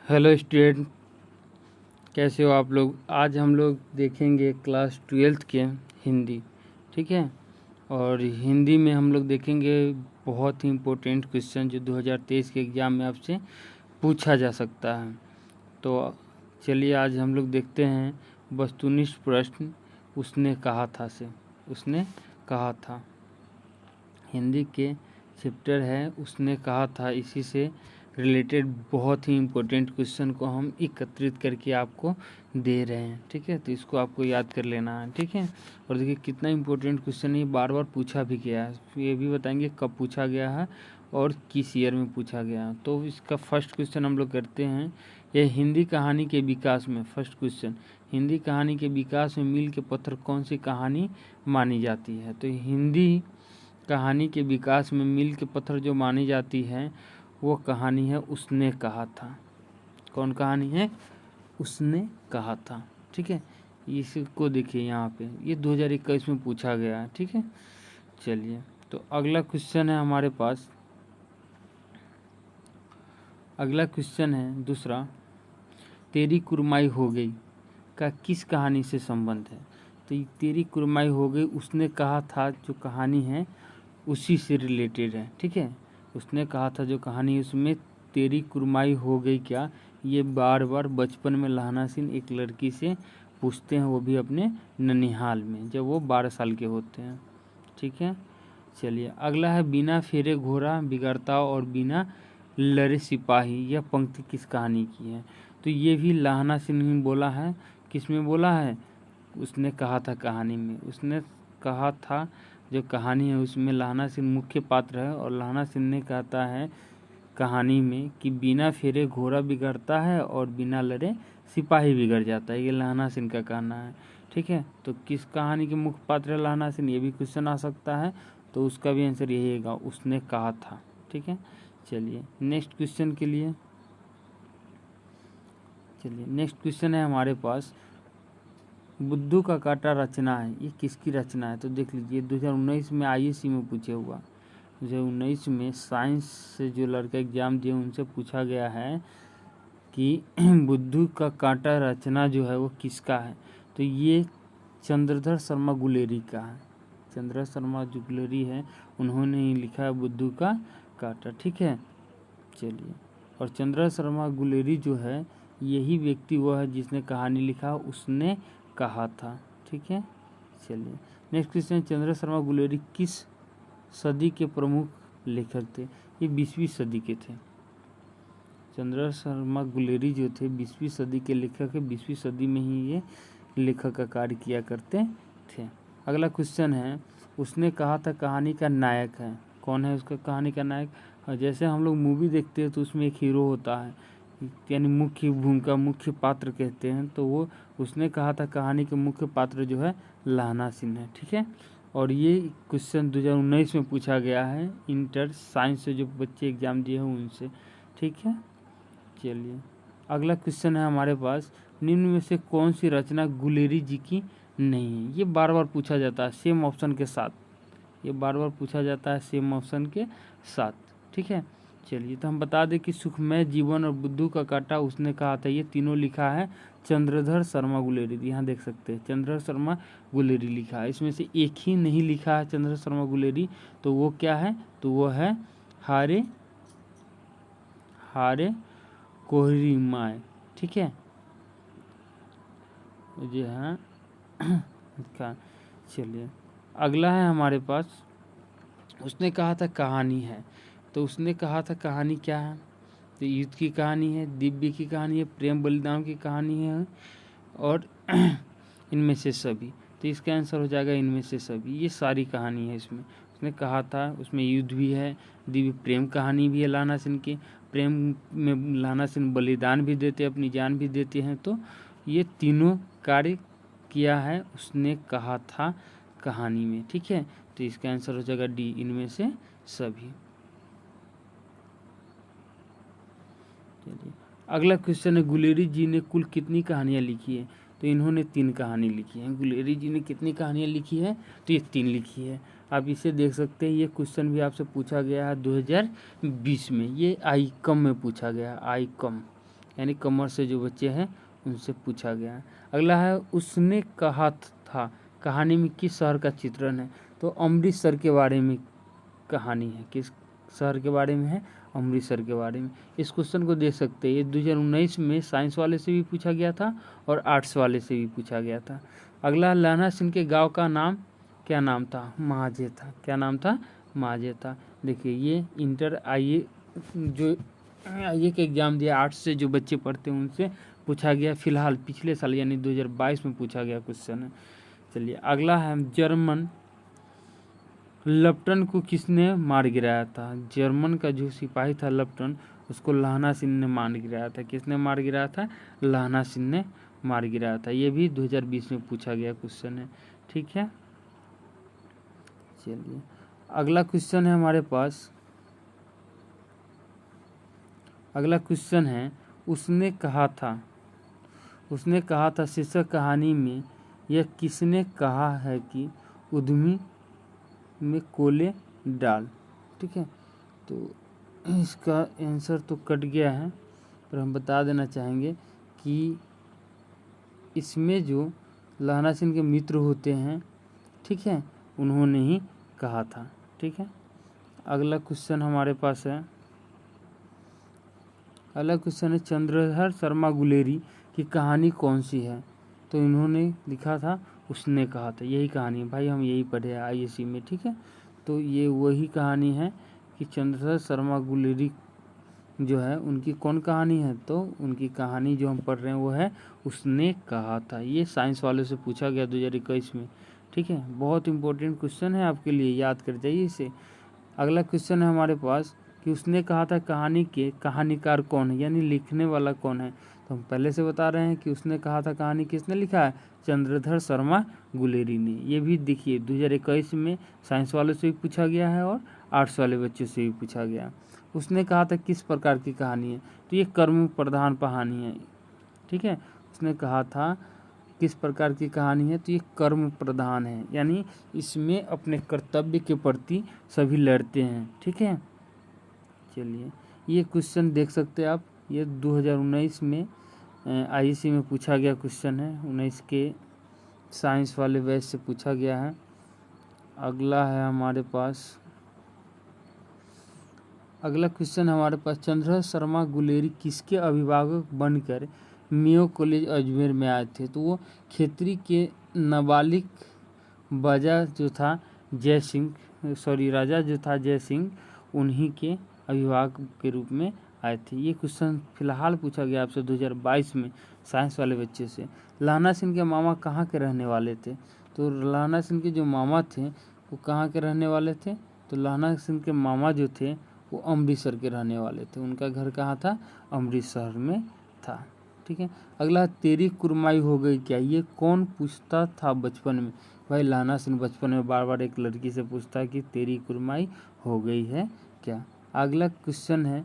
Hello student, कैसे हो आप लोग। आज हम लोग देखेंगे क्लास 12th के हिंदी। ठीक है, और हिंदी में हम लोग देखेंगे बहुत ही इम्पोर्टेंट क्वेश्चन जो 2023 के एग्ज़ाम में आपसे पूछा जा सकता है। तो चलिए आज हम लोग देखते हैं वस्तुनिष्ठ प्रश्न उसने कहा था से। उसने कहा था हिंदी के चैप्टर है उसने कहा था, इसी से रिलेटेड बहुत ही इम्पोर्टेंट क्वेश्चन को हम एकत्रित करके आपको दे रहे हैं। ठीक है, तो इसको आपको याद कर लेना है। ठीक है, और देखिए कितना इम्पोर्टेंट क्वेश्चन है, ये बार बार पूछा भी गया है। ये भी बताएंगे कब पूछा गया है और किस ईयर में पूछा गया है। तो इसका फर्स्ट क्वेश्चन हम लोग करते हैं। यह हिंदी कहानी के विकास में फर्स्ट क्वेश्चन, हिंदी कहानी के विकास में मील के पत्थर कौन सी कहानी मानी जाती है। तो हिंदी कहानी के विकास में मील के पत्थर जो मानी जाती है वो कहानी है उसने कहा था। कौन कहानी है? उसने कहा था। ठीक है, इसको देखिए यहाँ पे ये 2021 में पूछा गया है। ठीक है, चलिए तो अगला क्वेश्चन है हमारे पास। अगला क्वेश्चन है दूसरा, तेरी कुरमाई हो गई का किस कहानी से संबंध है। तो ये तेरी कुरमाई हो गई उसने कहा था जो कहानी है उसी से रिलेटेड है। ठीक है, उसने कहा था जो कहानी उसमें तेरी कुरमाई हो गई क्या, ये बार बार बचपन में लहना सिंह एक लड़की से पूछते हैं, वो भी अपने ननिहाल में जब वो 12 साल के होते हैं। ठीक है, चलिए अगला है बिना फेरे घोड़ा बिगड़ता और बिना लड़े सिपाही, यह पंक्ति किस कहानी की है। तो ये भी लहना सिंह ने बोला है। किस में बोला है? उसने कहा था कहानी में। उसने कहा था जो कहानी है उसमें लहना सिंह मुख्य पात्र है, और लहना सिंह ने कहता है कहानी में कि बिना फेरे घोड़ा बिगड़ता है और बिना लड़े सिपाही बिगड़ जाता है। ये लहना सिंह का कहना है। ठीक है, तो किस कहानी के मुख्य पात्र है लहना सिंह, ये भी क्वेश्चन आ सकता है। तो उसका भी आंसर यही होगा, उसने कहा था। ठीक है, चलिए नेक्स्ट क्वेश्चन के लिए। चलिए नेक्स्ट क्वेश्चन है हमारे पास, बुद्धू का काटा रचना है, ये किसकी रचना है। तो देख लीजिए 2019 में ISC में पूछे हुआ। 2019 में साइंस से जो लड़का एग्जाम दिए उनसे पूछा गया है कि बुद्धू का काटा रचना जो है वो किसका है। तो ये चंद्रधर शर्मा गुलेरी का है। चंद्रधर शर्मा जो गुलेरी है उन्होंने ही लिखा है बुद्धू का काटा। ठीक है, चलिए, और चंद्रधर शर्मा गुलेरी जो है यही व्यक्ति वो है जिसने कहानी लिखा उसने कहा था। ठीक है, चलिए नेक्स्ट क्वेश्चन, चंद्रधर शर्मा गुलेरी किस सदी के प्रमुख लेखक थे। ये 20वीं सदी के थे। चंद्रधर शर्मा गुलेरी जो थे 20वीं सदी के लेखक है। 20वीं सदी में ही ये लेखक का कार्य किया करते थे। अगला क्वेश्चन है, उसने कहा था कहानी का नायक है। कौन है उसका कहानी का नायक? और जैसे हम लोग मूवी देखते हैं तो उसमें एक हीरो होता है, यानी मुख्य भूमिका मुख्य पात्र कहते हैं। तो वो उसने कहा था कहानी के मुख्य पात्र जो है लहना सिंह है। ठीक है, और ये क्वेश्चन 2019 में पूछा गया है इंटर साइंस से जो बच्चे एग्जाम दिए हैं उनसे। ठीक है, चलिए अगला क्वेश्चन है हमारे पास, निम्न में से कौन सी रचना गुलेरी जी की नहीं है। ये बार बार पूछा जाता है सेम ऑप्शन के साथ, ये बार बार पूछा जाता है सेम ऑप्शन के साथ। ठीक है, चलिए तो हम बता दें कि सुखमय जीवन और बुद्धू का काटा उसने कहा था, ये तीनों लिखा है चंद्रधर शर्मा गुलेरी। यहाँ देख सकते हैं चंद्रधर शर्मा गुलेरी लिखा है। इसमें से एक ही नहीं लिखा है चंद्रधर शर्मा गुलेरी, तो वो क्या है? तो वो है हारे हारे कोहरी माए। ठीक है, जी हाँ। चलिए अगला है हमारे पास, उसने कहा था कहानी है। तो उसने कहा था कहानी क्या है? तो युद्ध की कहानी है, दिव्य की कहानी है, प्रेम बलिदान की कहानी है, और इनमें से सभी। तो इसका आंसर हो जाएगा इनमें से सभी। ये सारी कहानी है इसमें। उसने कहा था उसमें युद्ध भी है, दिव्य प्रेम कहानी भी है लहना सिंह की। प्रेम में लहना सिंह बलिदान भी देते, अपनी जान भी देते हैं। तो ये तीनों कार्य किया है उसने कहा था कहानी में। ठीक है, तो इसका आंसर हो जाएगा डी, इनमें से सभी। चलिए अगला क्वेश्चन है, गुलेरी जी ने कुल कितनी कहानियाँ लिखी है। तो इन्होंने 3 कहानी लिखी है। गुलेरी जी ने कितनी कहानियाँ लिखी है? तो ये 3 लिखी है। आप इसे देख सकते हैं, ये क्वेश्चन भी आपसे पूछा गया है 2020 में। ये आई कम में पूछा गया, आई कम यानी कमर से जो बच्चे हैं उनसे पूछा गया है। अगला है उसने कहा था, कहानी में किस शहर का चित्रण है? तो अमृतसर के बारे में कहानी है। किस शहर के बारे में है? अमृतसर के बारे में। इस क्वेश्चन को देख सकते हैं, ये 2019 में साइंस वाले से भी पूछा गया था और आर्ट्स वाले से भी पूछा गया था। अगला, लहना सिंह के गांव का नाम क्या नाम था? माझे था। क्या नाम था? माझे था। देखिए ये इंटर आईए जो आईए के एग्ज़ाम दिया आर्ट्स से जो बच्चे पढ़ते हैं उनसे पूछा गया, फिलहाल पिछले साल यानी 2022 में पूछा गया क्वेश्चन है। चलिए अगला है, जर्मन लप्टन को किसने मार गिराया था? जर्मन का जो सिपाही था लप्टन, उसको लहना सिंह ने मार गिराया था। किसने मार गिराया था? लहना सिंह ने मार गिराया था। ये भी 2020 में पूछा गया क्वेश्चन है। ठीक है, चलिए अगला क्वेश्चन है हमारे पास। अगला क्वेश्चन है, उसने कहा था, उसने कहा था शीर्षक कहानी में यह किसने कहा है कि उद्यमी में कोले डाल? ठीक है, तो इसका आंसर तो कट गया है, पर हम बता देना चाहेंगे कि इसमें जो लहना सिंह के मित्र होते हैं, ठीक है, उन्होंने ही कहा था। ठीक है, अगला क्वेश्चन हमारे पास है। अगला क्वेश्चन है, चंद्रधर शर्मा गुलेरी की कहानी कौन सी है? तो इन्होंने लिखा था उसने कहा था। यही कहानी है भाई, हम यही पढ़े आईएससी में। ठीक है, तो ये वही कहानी है कि चंद्रधर शर्मा गुलेरी जो है उनकी कौन कहानी है? तो उनकी कहानी जो हम पढ़ रहे हैं वो है उसने कहा था। ये साइंस वालों से पूछा गया 2021 में। ठीक है, बहुत इंपॉर्टेंट क्वेश्चन है आपके लिए, याद कर जाइए इसे। अगला क्वेश्चन है हमारे पास कि उसने कहा था कहानी के कहानीकार कौन है, यानी लिखने वाला कौन है? तो हम पहले से बता रहे हैं कि उसने कहा था कहानी किसने लिखा है? चंद्रधर शर्मा गुलेरी ने। ये भी देखिए 2021 में साइंस वालों से भी पूछा गया है और आर्ट्स वाले बच्चों से भी पूछा गया। उसने कहा था किस प्रकार की कहानी है? तो ये कर्म प्रधान कहानी है। ठीक है, उसने कहा था किस प्रकार की कहानी है? तो ये कर्म प्रधान है, यानी इसमें अपने कर्तव्य के प्रति सभी लड़ते हैं। ठीक है, चलिए ये क्वेश्चन देख सकते हैं आप, ये 2019 में आईएससी में पूछा गया क्वेश्चन है। 19 के साइंस वाले बैच से पूछा गया है। अगला है हमारे पास, अगला क्वेश्चन हमारे पास, चंद्रधर शर्मा गुलेरी किसके अभिभावक बनकर मेयो कॉलेज अजमेर में आए थे? तो वो खेतरी के नाबालिग राजा जो था जय सिंह, उन्हीं के अभिभावक के रूप में आए थे। ये क्वेश्चन फिलहाल पूछा गया आपसे 2022 में साइंस वाले बच्चे से। लहना सिंह के मामा कहाँ के रहने वाले थे? तो लहना सिंह के जो मामा थे वो कहाँ के रहने वाले थे? तो लहना सिंह के मामा जो थे वो अमृतसर के रहने वाले थे। उनका घर कहाँ था? अमृतसर में था। ठीक है, अगला, तेरी कुरमाई हो गई क्या? ये कौन पूछता था बचपन में? भाई लहना सिंह बचपन में बार बार एक लड़की से पूछता है कि तेरी कुरमाई हो गई है क्या। अगला क्वेश्चन है,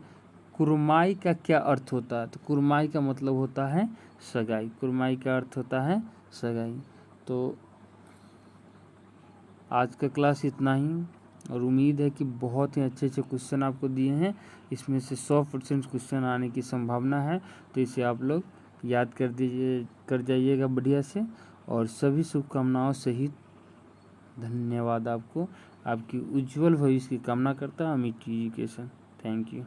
कुरमाई का क्या अर्थ होता है? तो कुरमाई का मतलब होता है सगाई। कुरमाई का अर्थ होता है सगाई। तो आज का क्लास इतना ही, और उम्मीद है कि बहुत ही अच्छे अच्छे क्वेश्चन आपको दिए हैं। इसमें से 100% क्वेश्चन आने की संभावना है, तो इसे आप लोग याद कर जाइएगा बढ़िया से। और सभी शुभकामनाओं सहित धन्यवाद आपको। आपकी उज्जवल भविष्य की कामना करता हूँ अमित एजुकेशन। Thank you.